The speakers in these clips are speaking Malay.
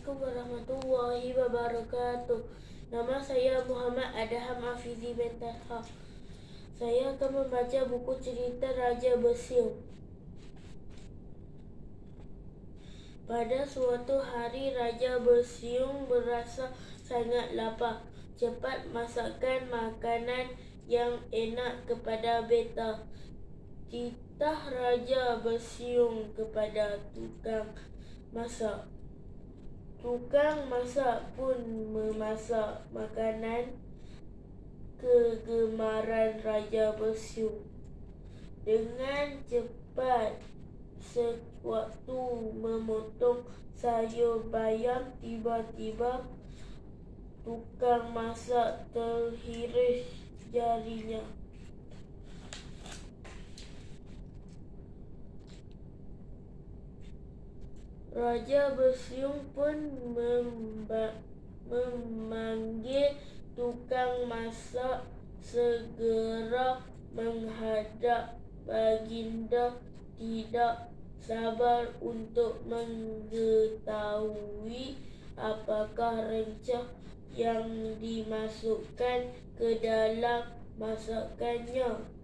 Assalamualaikum warahmatullahi wabarakatuh. Nama saya Muhammad Adham Afizi bin Talha. Saya akan membaca buku cerita Raja Bersiung. Pada suatu hari, Raja Bersiung berasa sangat lapar. Cepat masakkan makanan yang enak kepada beta. Titah Raja Bersiung kepada tukang masak. Tukang masak pun memasak makanan kegemaran Raja Bersiung. Dengan cepat, sewaktu memotong sayur bayam, tiba-tiba tukang masak terhiris jarinya. Raja Bersiung pun memanggil tukang masak segera menghadap baginda, tidak sabar untuk mengetahui apakah rencah yang dimasukkan ke dalam masakannya.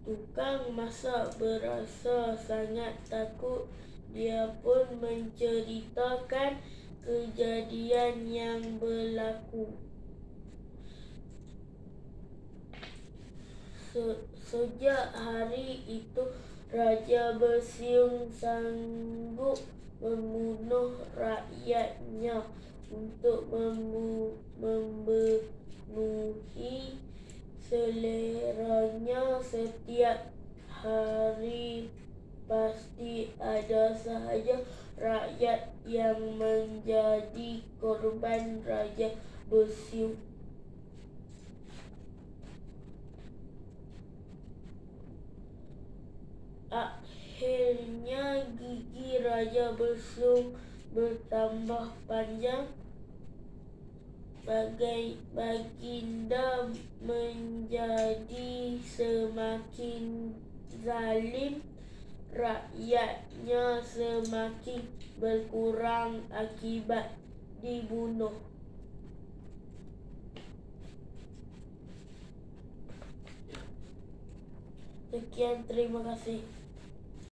Tukang masak berasa sangat takut. Dia pun menceritakan kejadian yang berlaku. Sejak hari itu, Raja Bersiung sanggup membunuh rakyatnya untuk memenuhi seleranya. Setiap hari pasti ada sahaja rakyat yang menjadi korban Raja Bersiung. Akhirnya gigi Raja Bersiung bertambah panjang. Baginda menjadi semakin zalim, rakyatnya semakin berkurang akibat dibunuh. Sekian, terima kasih.